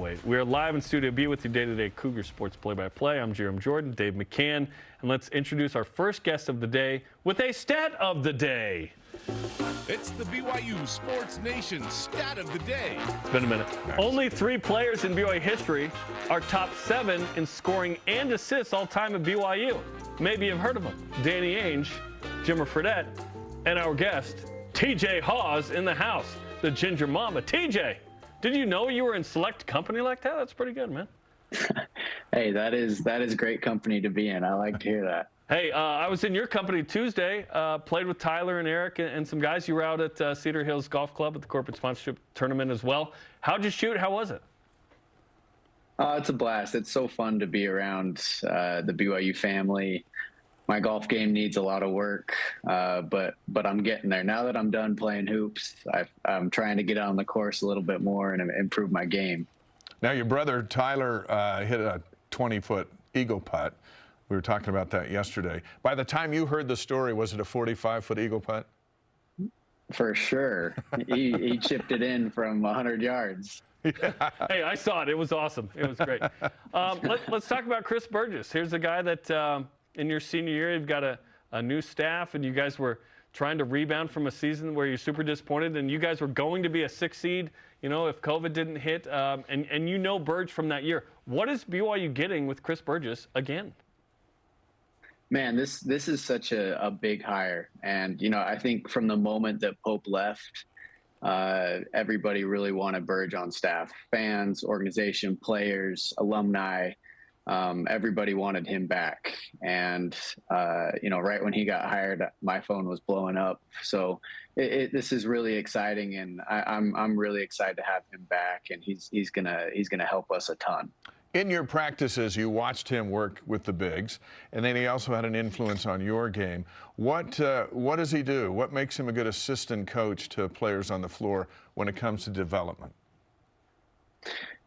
wait. We are live in Studio B with your day-to-day Cougar Sports play-by-play. I'm Jarom Jordan, Dave McCann, and let's introduce our first guest of the day with a stat of the day. It's the BYU Sports Nation stat of the day. It's been a minute. Nice. Only 3 players in BYU history are top 7 in scoring and assists all time at BYU. Maybe you've heard of them. Danny Ainge, Jimmer Fredette, and our guest, TJ Haws in the house, the Ginger Mama. TJ, did you know you were in select company like that? That's pretty good, man. Hey, that is great company to be in. I like to hear that. Hey, I was in your company Tuesday, played with Tyler and Eric and some guys. You were out at Cedar Hills Golf Club at the corporate sponsorship tournament as well. How'd you shoot? How was it? It's a blast. It's so fun to be around the BYU family. My golf game needs a lot of work, but I'm getting there. Now that I'm done playing hoops, I'm trying to get on the course a little bit more and improve my game. Now, your brother Tyler hit a 20-foot eagle putt. We were talking about that yesterday. By the time you heard the story, was it a 45-foot eagle putt? For sure. He chipped it in from 100 yards. Yeah. Hey, I saw it. It was awesome. It was great. Let's talk about Chris Burgess. Here's a guy that in your senior year, you've got a new staff, and you guys were trying to rebound from a season where you're super disappointed, and you guys were going to be a 6 seed, you know, if COVID didn't hit, and you know Burge from that year. What is BYU getting with Chris Burgess again? Man, this is such a big hire. And, you know, I think from the moment that Pope left, everybody really wanted Burge on staff. Fans, organization, players, alumni, everybody wanted him back. And, you know, right when he got hired, my phone was blowing up. So this is really exciting, and I'm really excited to have him back, and he's gonna help us a ton. In your practices, you watched him work with the bigs, and then he also had an influence on your game. What does he do? What makes him a good assistant coach to players on the floor when it comes to development?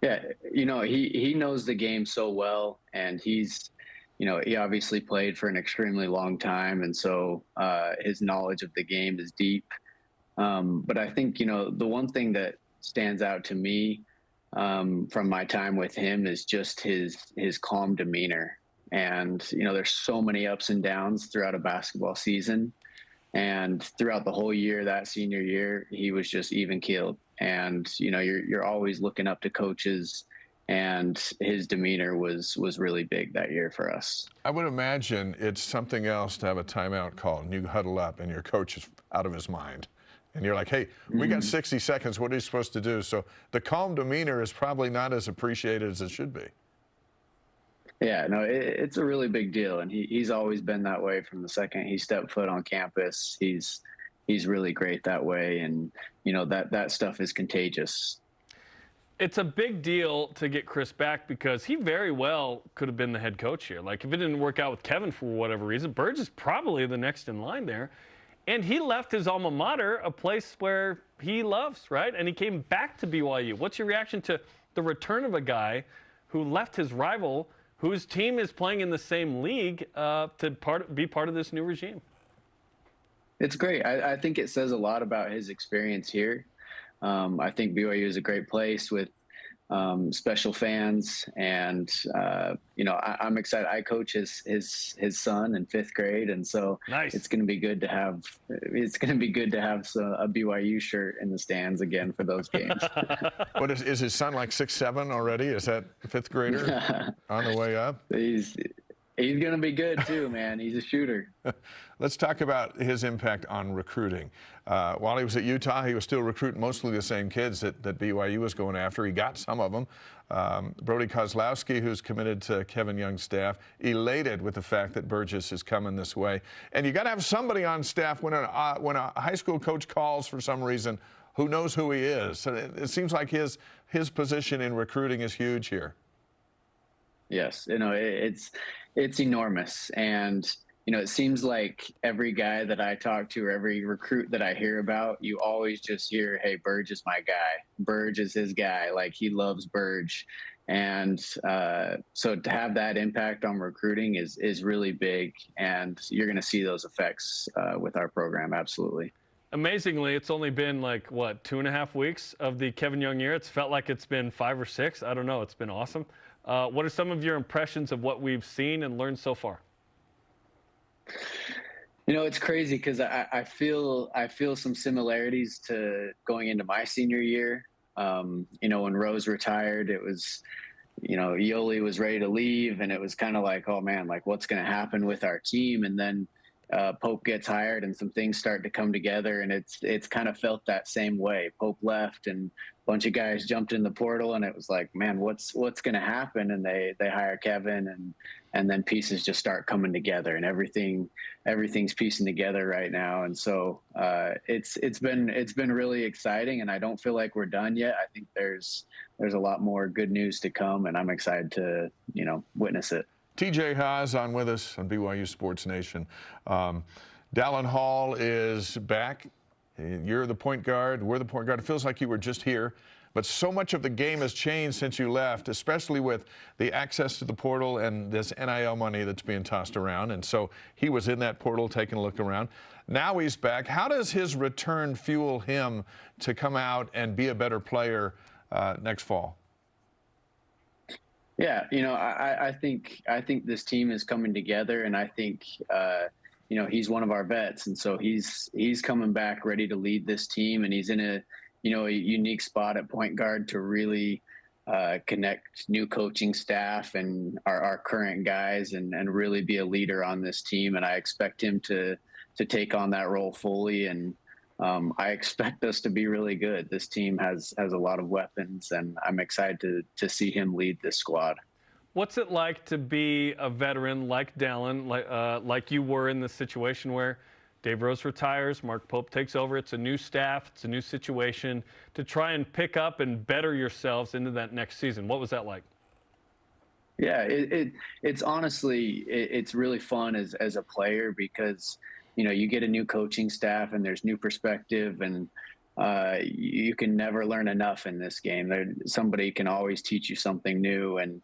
Yeah, you know, he knows the game so well, and he's, you know, he obviously played for an extremely long time, and so his knowledge of the game is deep. But I think, you know, the one thing that stands out to me from my time with him is just his calm demeanor. And, you know, there's so many ups and downs throughout a basketball season. And throughout the whole year, that senior year, he was just even keeled. And, you know, you're always looking up to coaches, and his demeanor was really big that year for us. I would imagine it's something else to have a timeout call and you huddle up and your coach is out of his mind. And you're like, hey, we got 60 seconds. What are you supposed to do? So the calm demeanor is probably not as appreciated as it should be. Yeah, no, it's a really big deal. And he's always been that way from the second he stepped foot on campus. He's really great that way. And, you know, that stuff is contagious. It's a big deal to get Chris back because he very well could have been the head coach here. Like, if it didn't work out with Kevin for whatever reason, Burge is probably the next in line there. And he left his alma mater, a place where he loves, right? And he came back to BYU. What's your reaction to the return of a guy who left his rival, whose team is playing in the same league, to be part of this new regime? It's great. I think it says a lot about his experience here. I think BYU is a great place with special fans, and you know, I'm excited. I coach his son in 5th grade, and so nice. It's going to be good to have a BYU shirt in the stands again for those games. What is his son like 6'7" already? Is that 5th grader on the way up? He's going to be good too, man. He's a shooter. Let's talk about his impact on recruiting. While he was at Utah, he was still recruiting mostly the same kids that BYU was going after. He got some of them. Brody Kozlowski, who's committed to Kevin Young's staff, elated with the fact that Burgess is coming this way. And you got to have somebody on staff when a high school coach calls for some reason who knows who he is. So it seems like his position in recruiting is huge here. Yes, you know, it's enormous. And, you know, it seems like every guy that I talk to or every recruit that I hear about, you always just hear, hey, Burge is my guy. Burge is his guy. Like, he loves Burge. And so to have that impact on recruiting is really big. And you're going to see those effects with our program. Absolutely. Amazingly, it's only been like, what, 2.5 weeks of the Kevin Young year. It's felt like it's been 5 or 6. I don't know. It's been awesome. What are some of your impressions of what we've seen and learned so far? You know, it's crazy because I feel some similarities to going into my senior year. You know, when Rose retired, it was, you know, Yoli was ready to leave, and it was kind of like, oh man, like what's going to happen with our team? And then Pope gets hired, and some things start to come together, and it's kind of felt that same way. Pope left, and a bunch of guys jumped in the portal, and it was like, man, what's going to happen? And they hire Kevin, and then pieces just start coming together, and everything's piecing together right now. And so it's been really exciting, and I don't feel like we're done yet. I think there's a lot more good news to come, and I'm excited to, you know, witness it. TJ Haws on with us on BYU Sports Nation. Dallin Hall is back. You're the point guard. We're the point guard. It feels like you were just here. But so much of the game has changed since you left, especially with the access to the portal and this NIL money that's being tossed around. And so he was in that portal taking a look around. Now he's back. How does his return fuel him to come out and be a better player next fall? Yeah, you know, I think this team is coming together, and I think you know, he's one of our vets, and so he's coming back ready to lead this team, and he's in a, you know, a unique spot at point guard to really connect new coaching staff and our current guys, and really be a leader on this team. And I expect him to take on that role fully, and I expect us to be really good. This team has a lot of weapons, and I'm excited to see him lead this squad. What's it like to be a veteran like Dallin, like you were in this situation where Dave Rose retires, Mark Pope takes over, it's a new staff, it's a new situation, to try and pick up and better yourselves into that next season? What was that like? Yeah, it's honestly, it's really fun as a player, because, you know, you get a new coaching staff and there's new perspective, and you can never learn enough in this game. Somebody can always teach you something new. And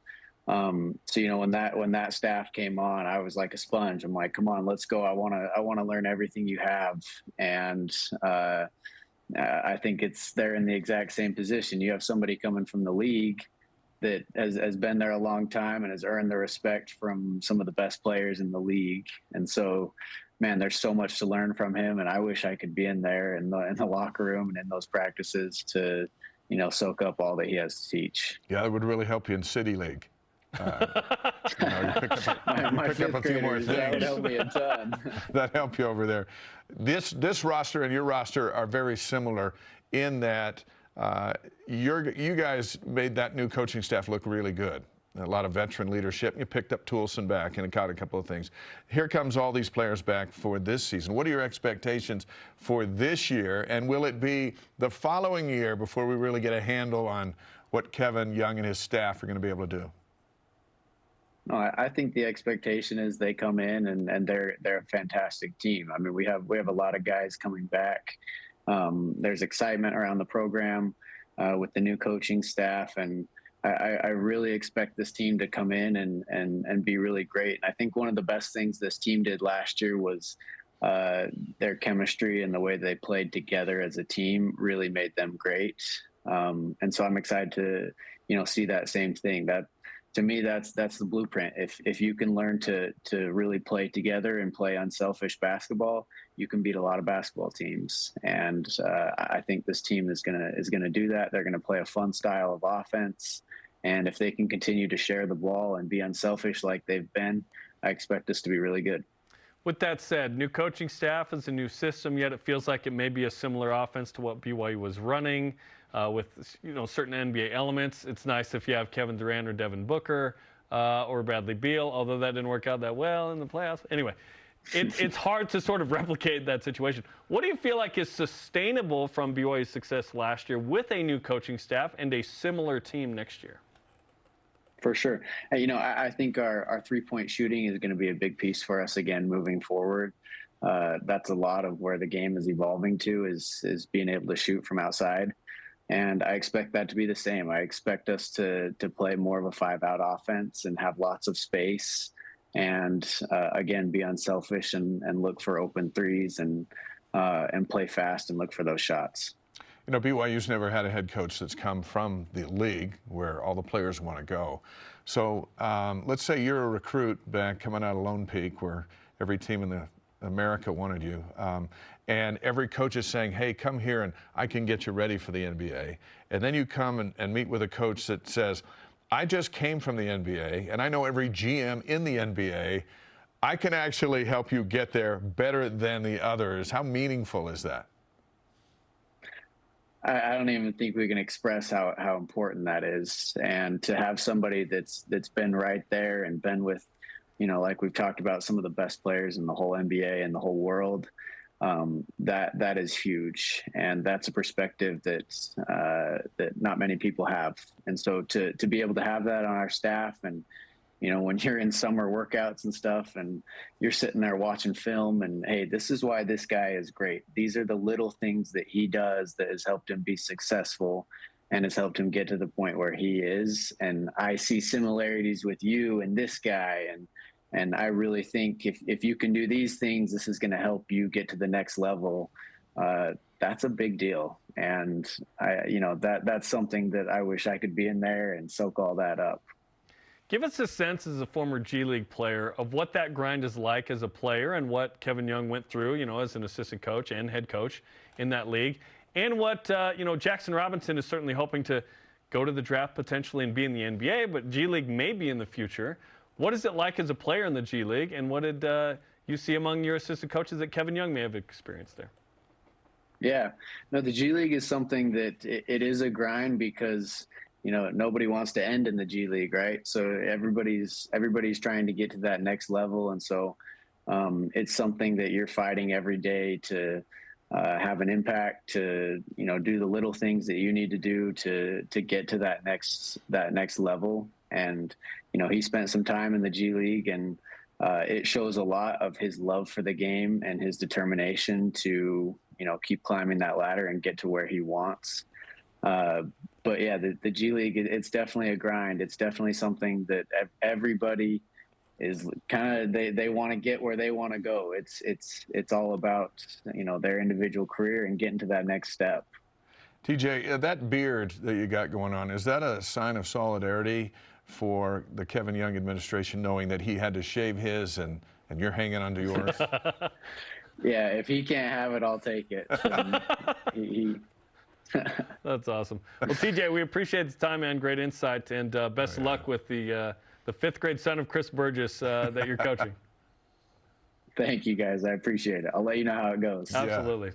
so, you know, when that staff came on, I was like a sponge. I'm like, come on, let's go. I want to learn everything you have. And I think they're in the exact same position. You have somebody coming from the league that has been there a long time and has earned the respect from some of the best players in the league. And so, man, there's so much to learn from him, and I wish I could be in there in the locker room and in those practices to, you know, soak up all that he has to teach. Yeah, it would really help you in City League. You pick up a few more things. That would help me a ton. That help you over there. This roster and your roster are very similar in that you guys made that new coaching staff look really good. A lot of veteran leadership. You picked up Toulson back and got a couple of things. Here comes all these players back for this season. What are your expectations for this year? And will it be the following year before we really get a handle on what Kevin Young and his staff are going to be able to do? No, I think the expectation is they come in and they're a fantastic team. I mean, we have a lot of guys coming back. There's excitement around the program with the new coaching staff, and I really expect this team to come in and be really great. And I think one of the best things this team did last year was their chemistry, and the way they played together as a team really made them great. And so I'm excited to, you know, see that same thing. That, to me, that's the blueprint. If you can learn to really play together and play unselfish basketball, you can beat a lot of basketball teams. And I think this team is gonna do that. They're gonna play a fun style of offense, and if they can continue to share the ball and be unselfish like they've been, I expect us to be really good. With that said, new coaching staff is a new system, yet it feels like it may be a similar offense to what BYU was running. With, you know, certain NBA elements. It's nice if you have Kevin Durant or Devin Booker or Bradley Beal, although that didn't work out that well in the playoffs. Anyway, it's hard to sort of replicate that situation. What do you feel like is sustainable from BYU's success last year with a new coaching staff and a similar team next year? For sure. You know, I think our three-point shooting is going to be a big piece for us again moving forward. That's a lot of where the game is evolving to, is being able to shoot from outside. And I expect that to be the same. I expect us to play more of a 5-out offense and have lots of space, and again, be unselfish and look for open threes. And and play fast and look for those shots. You know, BYU's never had a head coach that's come from the league where all the players want to go. So let's say you're a recruit back coming out of Lone Peak where every team in America wanted you. And every coach is saying, hey, come here and I can get you ready for the NBA. And then you come and meet with a coach that says, I just came from the NBA and I know every GM in the NBA. I can actually help you get there better than the others. How meaningful is that? I don't even think we can express how important that is. And to have somebody that's been right there and been with, you know, like we've talked about, some of the best players in the whole NBA and the whole world, that is huge. And that's a perspective that not many people have. And so to be able to have that on our staff, and, you know, when you're in summer workouts and stuff and you're sitting there watching film and, hey, this is why this guy is great. These are the little things that he does that has helped him be successful and has helped him get to the point where he is. And I see similarities with you and this guy. And I really think if you can do these things, this is going to help you get to the next level. That's a big deal. And that's something that I wish I could be in there and soak all that up. Give us a sense as a former G League player of what that grind is like as a player and what Kevin Young went through, you know, as an assistant coach and head coach in that league, and what, Jackson Robinson is certainly hoping to go to the draft potentially and be in the NBA, but G League may be in the future. What is it like as a player in the G League, and what did you see among your assistant coaches that Kevin Young may have experienced there? Yeah, no, the G League is something that it is a grind because, you know, nobody wants to end in the G League, right? So everybody's trying to get to that next level. And so it's something that you're fighting every day to have an impact, to, you know, do the little things that you need to do to get to that next level. And, you know, he spent some time in the G League, and it shows a lot of his love for the game and his determination to, you know, keep climbing that ladder and get to where he wants. But yeah, the G League, it's definitely a grind. It's definitely something that everybody is kind of, they want to get where they want to go. It's all about, you know, their individual career and getting to that next step. TJ, that beard that you got going on, is that a sign of solidarity for the Kevin Young administration, knowing that he had to shave his and you're hanging onto yours? Yeah, if he can't have it, I'll take it. That's awesome. Well, TJ, we appreciate the time, man. Great insight, and best of luck with the fifth grade son of Chris Burgess that you're coaching. Thank you, guys. I appreciate it. I'll let you know how it goes. Absolutely. Yeah.